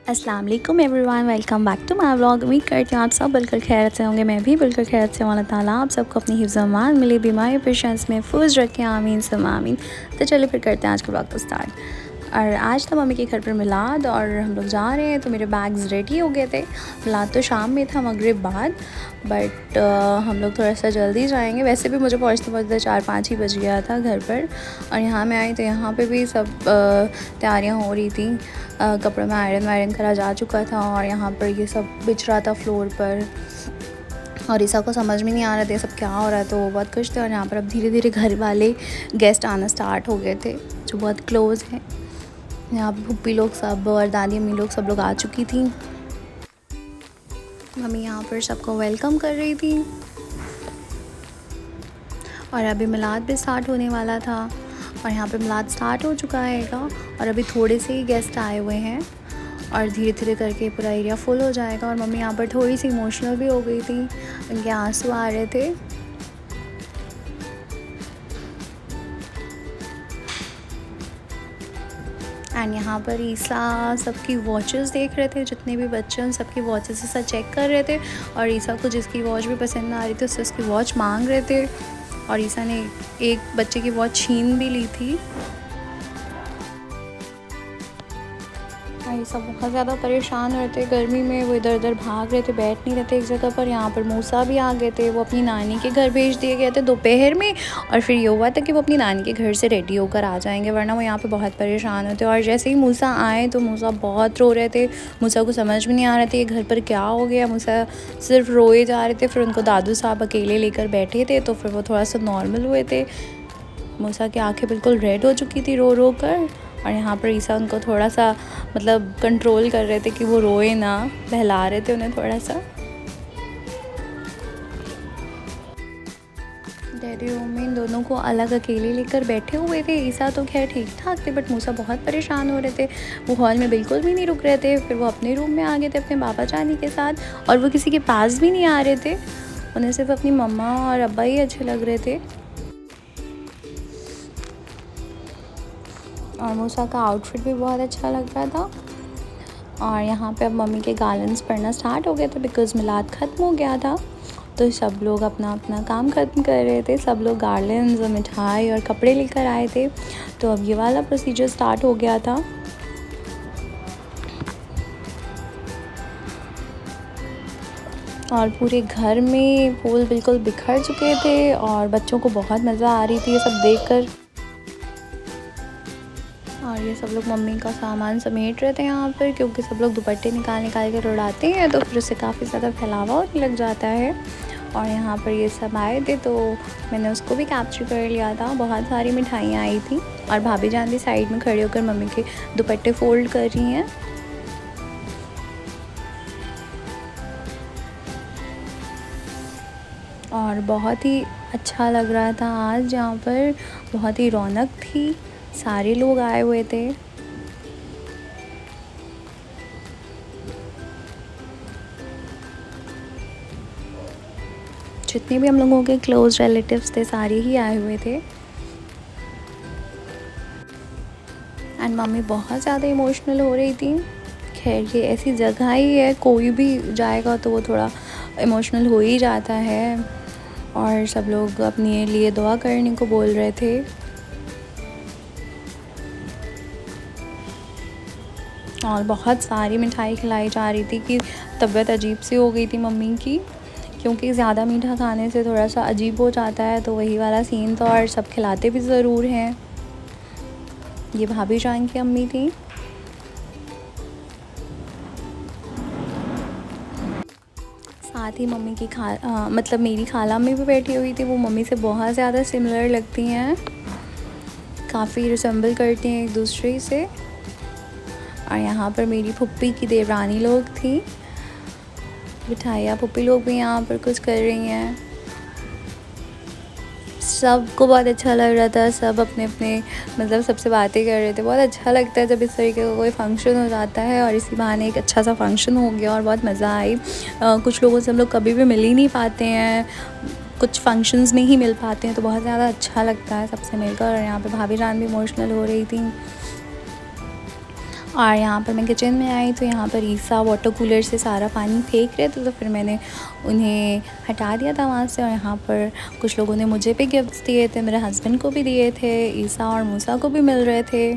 अस्सलाम वालेकुम everyone, welcome back to my vlog. उम्मीद करती हूँ आप सब बिल्कुल खैरियत से होंगे। मैं भी बिल्कुल खैरियत से हूँ। अल्लाह ताला आप सबको अपनी हिफ्ज़ अमान मिले, बीमारी पेशेंस में महफूज रखें, आमीन सम आमीन। तो चलिए फिर करते हैं आज के व्लॉग को स्टार्ट। और आज था मम्मी के घर पर मिलाद और हम लोग जा रहे हैं, तो मेरे बैग्स रेडी हो गए थे। मिलाद तो शाम में था, मगरिब बाद, बट हम लोग थोड़ा सा जल्दी जाएंगे। वैसे भी मुझे पहुँचते पहुँचते 4-5 ही बज गया था घर पर। और यहाँ मैं आई तो यहाँ पे भी सब तैयारियाँ हो रही थी। कपड़ों में आयरन वायरन करा जा चुका था और यहाँ पर ये सब बिछ रहा था फ्लोर पर। और ईसा को समझ में नहीं आ रहा था सब क्या हो रहा है, तो वो बहुत खुश थे। और यहाँ पर अब धीरे धीरे घर वाले गेस्ट आना स्टार्ट हो गए थे जो बहुत क्लोज़ हैं। यहाँ पर फूफी लोग सब और दादी अम्मी लोग सब लोग आ चुकी थी। मम्मी यहाँ पर सबको वेलकम कर रही थी। और अभी मिलाद भी स्टार्ट होने वाला था और यहाँ पे मिलाद स्टार्ट हो चुका है और अभी थोड़े से ही गेस्ट आए हुए हैं और धीरे धीरे करके पूरा एरिया फुल हो जाएगा। और मम्मी यहाँ पर थोड़ी सी इमोशनल भी हो गई थी, उनके आंसू आ रहे थे। एंड यहाँ पर ईसा सबकी वॉचेस देख रहे थे, जितने भी बच्चे उन सबकी वॉचेस ऐसा चेक कर रहे थे। और ईसा को जिसकी वॉच भी पसंद आ रही थी उससे उसकी वॉच मांग रहे थे। और ईसा ने एक बच्चे की वॉच छीन भी ली थी। ईसा बहुत ज़्यादा परेशान हो रहे थे गर्मी में, वो इधर उधर भाग रहे थे, बैठ नहीं रहे थे एक जगह पर। यहाँ पर मूसा भी आ गए थे, वो अपनी नानी के घर भेज दिए गए थे दोपहर में। और फिर ये हुआ था कि वो अपनी नानी के घर से रेडी होकर आ जाएंगे, वरना वो यहाँ पे बहुत परेशान होते। और जैसे ही मूसा आए तो मूसा बहुत रो रहे थे। मूसा को समझ में नहीं आ रहा था ये घर पर क्या हो गया। मूसा सिर्फ रोए जा रहे थे। फिर उनको दादू साहब अकेले लेकर बैठे थे तो फिर वो थोड़ा सा नॉर्मल हुए थे। मूसा की आँखें बिल्कुल रेड हो चुकी थी रो रो कर। और यहाँ पर ईसा उनको थोड़ा सा मतलब कंट्रोल कर रहे थे कि वो रोए ना, बहला रहे थे उन्हें थोड़ा सा। डैडी मम्मी इन दोनों को अलग अकेले लेकर बैठे हुए थे। ईसा तो खैर ठीक ठाक थे, बट मूसा बहुत परेशान हो रहे थे। वो हॉल में बिल्कुल भी नहीं रुक रहे थे। फिर वो अपने रूम में आ गए थे अपने बाबा जानी के साथ, और वो किसी के पास भी नहीं आ रहे थे। उन्हें सिर्फ अपनी मम्मा और अब्बा ही अच्छे लग रहे थे। और मूसा का आउटफिट भी बहुत अच्छा लग रहा था। और यहाँ पे अब मम्मी के गार्लैंड्स पढ़ना स्टार्ट हो गया था, बिकॉज़ मिलाद ख़त्म हो गया था। तो सब लोग अपना अपना काम ख़त्म कर रहे थे। सब लोग गार्लैंड्स, मिठाई और कपड़े लेकर आए थे। तो अब ये वाला प्रोसीजर स्टार्ट हो गया था। और पूरे घर में फूल बिल्कुल बिखर चुके थे और बच्चों को बहुत मज़ा आ रही थी ये सब देखकर। और ये सब लोग मम्मी का सामान समेट रहे थे यहाँ पर, क्योंकि सब लोग दुपट्टे निकाल कर उड़ाते हैं तो फिर उससे काफ़ी ज़्यादा फैलावा होने लग जाता है। और यहाँ पर ये सब आए थे तो मैंने उसको भी कैप्चर कर लिया था। बहुत सारी मिठाइयाँ आई थी और भाभी जान भी साइड में खड़े होकर मम्मी के दुपट्टे फोल्ड कर रही हैं। और बहुत ही अच्छा लग रहा था आज, यहाँ पर बहुत ही रौनक थी, सारे लोग आए हुए थे। जितने भी हम लोगों के क्लोज रिलेटिव्स थे सारे ही आए हुए थे। एंड मम्मी बहुत ज़्यादा इमोशनल हो रही थी। खैर ये ऐसी जगह ही है, कोई भी जाएगा तो वो थोड़ा इमोशनल हो ही जाता है। और सब लोग अपने लिए दुआ करने को बोल रहे थे। और बहुत सारी मिठाई खिलाई जा रही थी कि तबीयत अजीब सी हो गई थी मम्मी की, क्योंकि ज़्यादा मीठा खाने से थोड़ा सा अजीब हो जाता है। तो वही वाला सीन था। और सब खिलाते भी ज़रूर हैं। ये भाभी जान की अम्मी थी। साथ ही मम्मी की मतलब मेरी खाला अम्मी भी बैठी हुई थी। वो मम्मी से बहुत ज़्यादा सिमिलर लगती हैं, काफ़ी रिसेंबल करती हैं एक दूसरे से। और यहाँ पर मेरी फुप्पी की देवरानी लोग थी। मिठाइयाँ फुप्पी लोग भी यहाँ पर कुछ कर रही हैं। सबको बहुत अच्छा लग रहा था। सब अपने अपने मतलब सबसे बातें कर रहे थे। बहुत अच्छा लगता है जब इस तरीके का कोई फ़ंक्शन हो जाता है। और इसी बहाने एक अच्छा सा फ़ंक्शन हो गया और बहुत मज़ा आई। कुछ लोगों से हम लोग कभी भी मिल ही नहीं पाते हैं, कुछ फंक्शंस में ही मिल पाते हैं, तो बहुत ज़्यादा अच्छा लगता है सबसे मिलकर। और यहाँ पे भाभी जान भी इमोशनल हो रही थी। और यहाँ पर मैं किचन में आई तो यहाँ पर ईसा वाटर कूलर से सारा पानी फेंक रहे थे, तो फिर मैंने उन्हें हटा दिया था वहाँ से। और यहाँ पर कुछ लोगों ने मुझे भी गिफ्ट्स दिए थे, मेरे हस्बैंड को भी दिए थे, ईसा और मूसा को भी मिल रहे थे।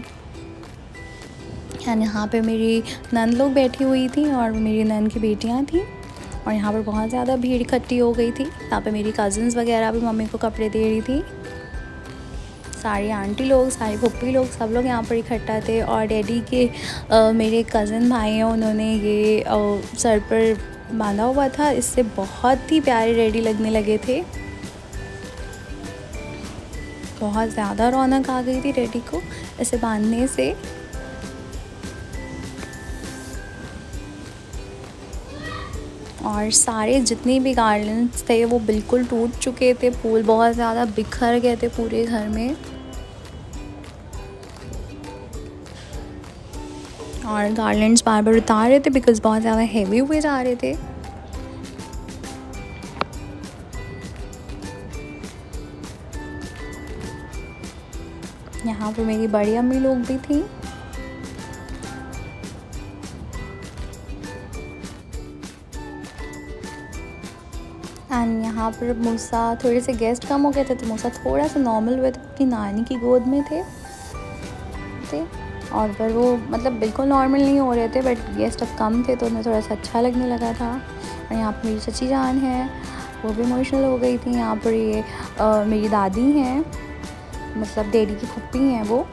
एंड यहाँ पे मेरी नंद लोग बैठी हुई थी और मेरी नंद की बेटियाँ थी। और यहाँ पर बहुत ज़्यादा भीड़ इकट्ठी हो गई थी। यहाँ पे मेरी कज़न्स वगैरह भी मम्मी को कपड़े दे रही थी। सारी आंटी लोग, सारी फुप्पी लोग, सब लोग यहाँ पर इकट्ठा थे। और डैडी के मेरे कज़न भाई हैं, उन्होंने ये सर पर बांधा हुआ था। इससे बहुत ही प्यारे रेडी लगने लगे थे। बहुत ज़्यादा रौनक आ गई थी रेडी को ऐसे बांधने से। और सारे जितने भी गार्लैंड्स थे वो बिल्कुल टूट चुके थे। फूल बहुत ज़्यादा बिखर गए थे पूरे घर में। और गार्लैंड्स बार बार उतार रहे थे बिकॉज बहुत ज़्यादा हैवी हुए जा रहे थे। यहाँ पर मेरी बड़ी अम्मी लोग भी थी। एंड यहाँ पर मूसा, थोड़े से गेस्ट कम हो गए थे तो मूसा थोड़ा सा नॉर्मल हुए थे, अपनी नानी की गोद में थे। और पर वो मतलब बिल्कुल नॉर्मल नहीं हो रहे थे, बट गेस्ट अब कम थे तो उन्हें थोड़ा सा अच्छा लगने लगा था। और यहाँ पर मेरी चची जान है, वो भी इमोशनल हो गई थी। यहाँ पर ये मेरी दादी हैं, मतलब डैडी की फुप्पी हैं वो।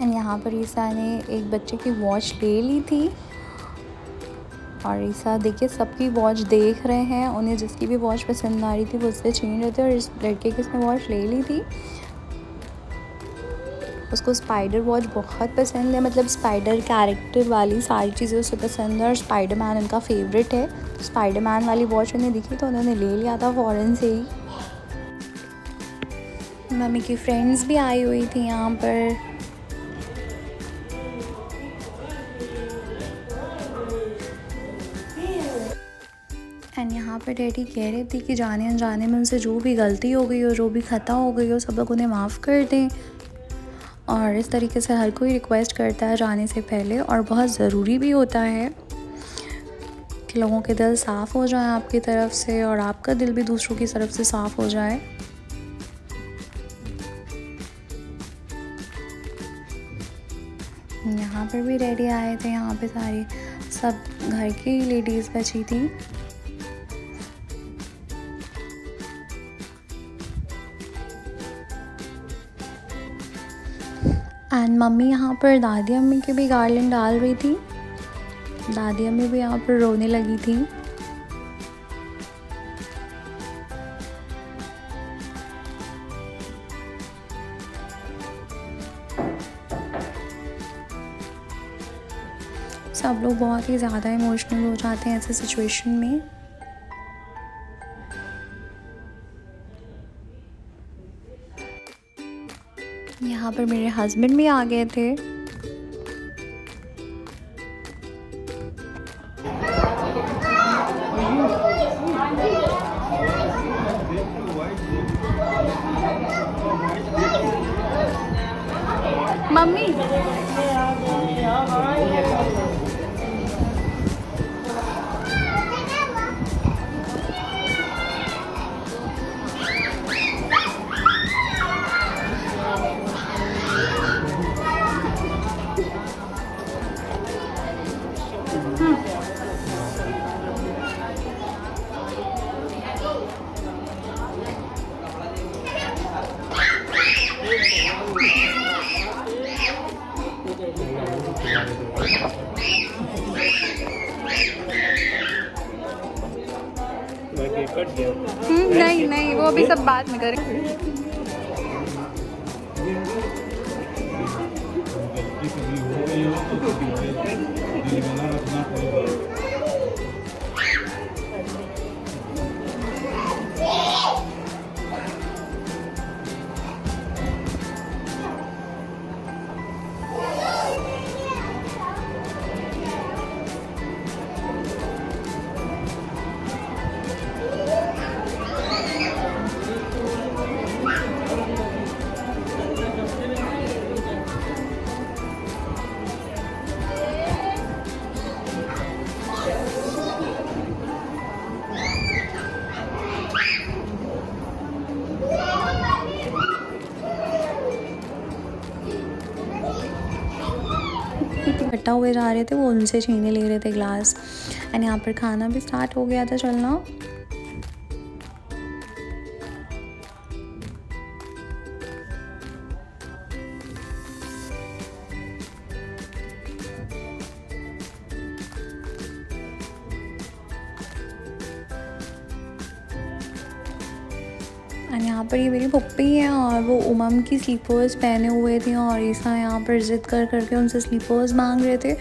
एंड यहाँ पर ईसा ने एक बच्चे की वॉच ले ली थी। और ईसा देखिए सबकी वॉच देख रहे हैं, उन्हें जिसकी भी वॉच पसंद आ रही थी वो उससे छीन रहे थे। और इस लड़के की उसने वॉच ले ली थी। उसको स्पाइडर वॉच बहुत पसंद है, मतलब स्पाइडर कैरेक्टर वाली सारी चीज़ें उसे पसंद है। और स्पाइडरमैन उनका फेवरेट है, तो स्पाइडरमैन वाली वॉच उन्हें दिखी तो उन्होंने ले लिया था फ़ौरन से ही। मम्मी की फ्रेंड्स भी आई हुई थी यहाँ पर। एंड यहाँ पर डैडी कह रहे थे कि जाने अनजाने में उनसे जो भी गलती हो गई हो, जो भी ख़ता हो गई हो, सब लोग उन्हें माफ़ कर दें। और इस तरीके से हर कोई रिक्वेस्ट करता है जाने से पहले, और बहुत ज़रूरी भी होता है कि लोगों के दिल साफ़ हो जाए आपकी तरफ से, और आपका दिल भी दूसरों की तरफ से साफ़ हो जाए। यहाँ पर भी डैडी आए थे। यहाँ पे सारी सब घर की लेडीज़ बची थी। एंड मम्मी यहाँ पर दादी अम्मी के भी गार्लैंड डाल रही थी। दादी अम्मी भी यहाँ पर रोने लगी थी। सब लोग बहुत ही ज़्यादा इमोशनल हो जाते हैं ऐसे सिचुएशन में। यहाँ पर मेरे हस्बैंड भी आ गए थे। मम्मी नहीं नहीं, वो अभी सब बाद में करेंगे। इकट्ठा हुए जा रहे थे वो उनसे छीने ले रहे थे ग्लास। एंड यहाँ पर खाना भी स्टार्ट हो गया था चलना। एंड यहाँ पर ये मेरी पप्पी हैं और वो उमम की स्लीपर्स पहने हुए थी और ईसा यहाँ पर ज़िद कर करके उनसे स्लीपर्स मांग रहे थे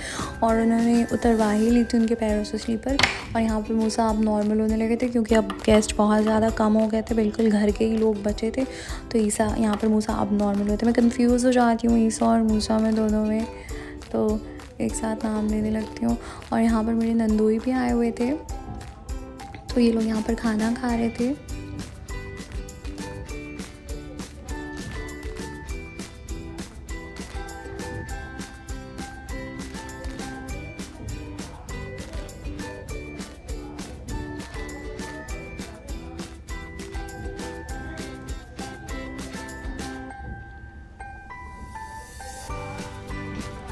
और उन्होंने उतरवा ही ली थी उनके पैरों से स्लीपर। और यहाँ पर मूसा अब नॉर्मल होने लगे थे क्योंकि अब गेस्ट बहुत ज़्यादा कम हो गए थे, बिल्कुल घर के ही लोग बचे थे। तो ईसा यहाँ पर मूसा अब नॉर्मल हुए थे। मैं कंफ्यूज हो जाती हूँ ईसा और मूसा में, दोनों में, तो एक साथ नाम लेने लगती हूँ। और यहाँ पर मेरे नंदोई भी आए हुए थे, तो ये लोग यहाँ पर खाना खा रहे थे।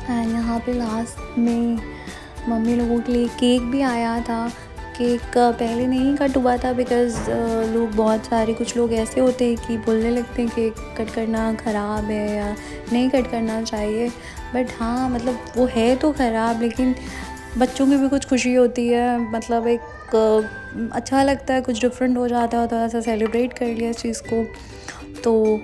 एंड यहाँ पे लास्ट में मम्मी लोगों के लिए केक भी आया था। केक पहले नहीं कट हुआ था बिकॉज़ लोग बहुत सारे, कुछ लोग ऐसे होते हैं कि बोलने लगते हैं केक कट करना ख़राब है या नहीं कट करना चाहिए। बट हाँ, मतलब वो है तो ख़राब, लेकिन बच्चों की भी कुछ खुशी होती है, मतलब एक अच्छा लगता है, कुछ डिफरेंट हो जाता है, थोड़ा सा सेलिब्रेट कर लिया इस चीज़ को। तो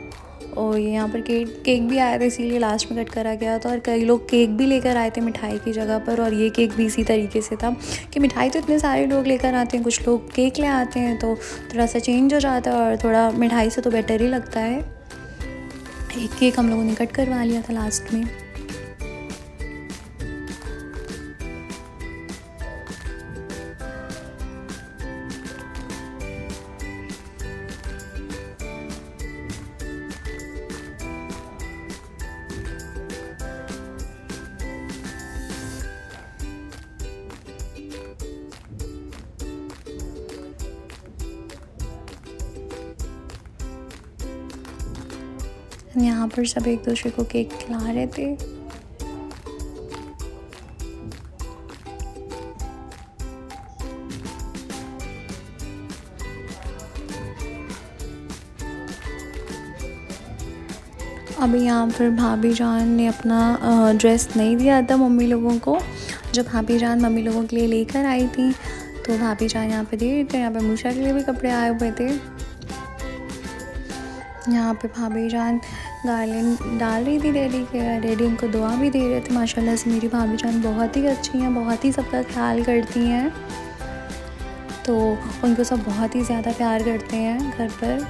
और यहाँ पर केक भी आया था, इसीलिए लास्ट में कट करा गया था। और कई लोग केक भी लेकर आए थे मिठाई की जगह पर, और ये केक भी इसी तरीके से था कि मिठाई तो इतने सारे लोग लेकर आते हैं, कुछ लोग केक ले आते हैं, तो थोड़ा सा चेंज हो जाता है और थोड़ा मिठाई से तो बेटर ही लगता है। एक केक हम लोगों ने कट करवा लिया था लास्ट में। यहाँ पर सब एक दूसरे को केक खिला रहे थे। अभी यहाँ पर भाभी जान ने अपना ड्रेस नहीं दिया था मम्मी लोगों को। जब भाभी जान मम्मी लोगों के लिए लेकर आई थी तो भाभी जान यहाँ पे दे रहे थे। यहाँ पे मूसा के लिए भी कपड़े आए हुए थे। यहाँ पे भाभी जान गार्लिन डाल रही थी डैडी के, डैडी उनको दुआ भी दे रहे थे। माशाल्लाह से मेरी भाभी जान बहुत ही अच्छी हैं, बहुत ही सबका ख्याल करती हैं, तो उनको सब बहुत ही ज़्यादा प्यार करते हैं घर पर।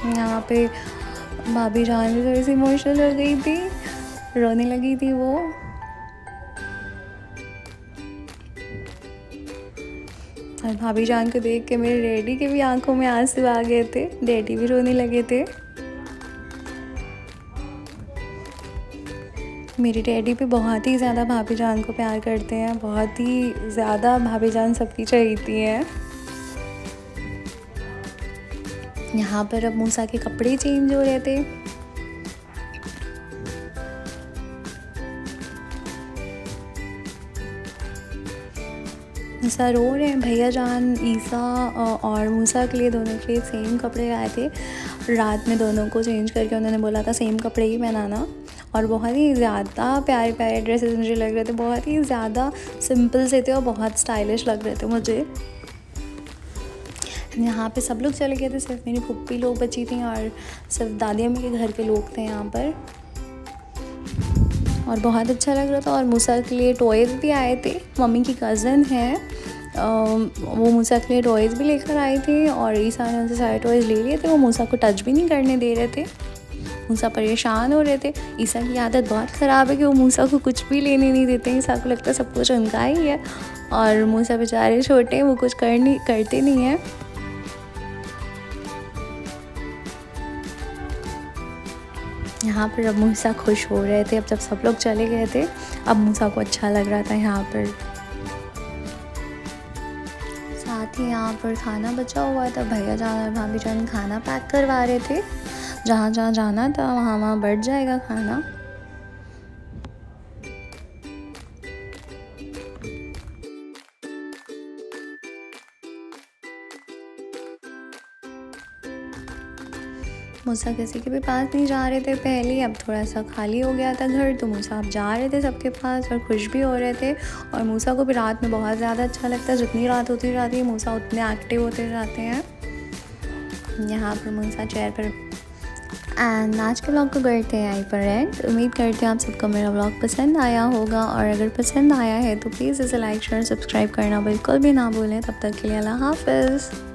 यहाँ पे भाभी जान भी थोड़ी सी इमोशनल हो गई थी, रोने लगी थी वो। और भाभी जान को देख के मेरे डैडी के भी आंखों में आंसू आ गए थे, डैडी भी रोने लगे थे। मेरे डैडी भी बहुत ही ज़्यादा भाभी जान को प्यार करते हैं, बहुत ही ज़्यादा भाभी जान सबकी चाहती हैं। यहाँ पर अब मूसा के कपड़े चेंज हो रहे थे। ईसा रो रहे हैं। भैया जान ईसा और मूसा के लिए, दोनों के लिए सेम कपड़े आए थे। रात में दोनों को चेंज करके उन्होंने बोला था सेम कपड़े ही पहनाना, और बहुत ही ज़्यादा प्यारे प्यारे ड्रेसेस मुझे लग रहे थे, बहुत ही ज़्यादा सिंपल से थे और बहुत स्टाइलिश लग रहे थे मुझे। यहाँ पे सब लोग चले गए थे, सिर्फ मेरी फुप्पी लोग बची थी और सिर्फ दादी अम्मी के घर के लोग थे यहाँ पर, और बहुत अच्छा लग रहा था। और मूसा के लिए टॉयज़ भी आए थे, मम्मी की कज़न है वो मूसा के लिए टॉयज़ भी लेकर आई थी, और ईसा ने उनसे सारे टॉयज़ ले लिए थे। वो मूसा को टच भी नहीं करने दे रहे थे, मूसा परेशान हो रहे थे। ईसा की आदत बहुत ख़राब है कि वो मूसा को कुछ भी लेने नहीं देते। ईसा को लगता है सब कुछ उनका ही है, और मूसा बेचारे छोटे हैं, वो कुछ करते नहीं हैं। यहाँ पर अब मूसा खुश हो रहे थे। अब जब सब लोग चले गए थे, अब मूसा को अच्छा लग रहा था यहाँ पर। साथ ही यहाँ पर खाना बचा हुआ था, भैया जान और भाभी जान खाना पैक करवा रहे थे। जहाँ जहाँ जाना था वहाँ बढ़ जाएगा खाना। मूसा किसी के भी पास नहीं जा रहे थे पहले, अब थोड़ा सा खाली हो गया था घर तो मूसा अब जा रहे थे सबके पास और खुश भी हो रहे थे। और मूसा को भी रात में बहुत ज़्यादा अच्छा लगता है, जितनी रात होती जाती है मूसा उतने एक्टिव होते जाते हैं। यहाँ पर मूसा चेयर पर। एंड आज के व्लॉग को करते हैं यहीं पर एंड। उम्मीद करते हैं आप सबको मेरा व्लॉग पसंद आया होगा, और अगर पसंद आया है तो प्लीज़ इसे लाइक शेयर सब्सक्राइब करना बिल्कुल भी ना भूलें। तब तक के लिए अल्लाह हाफ़िज़।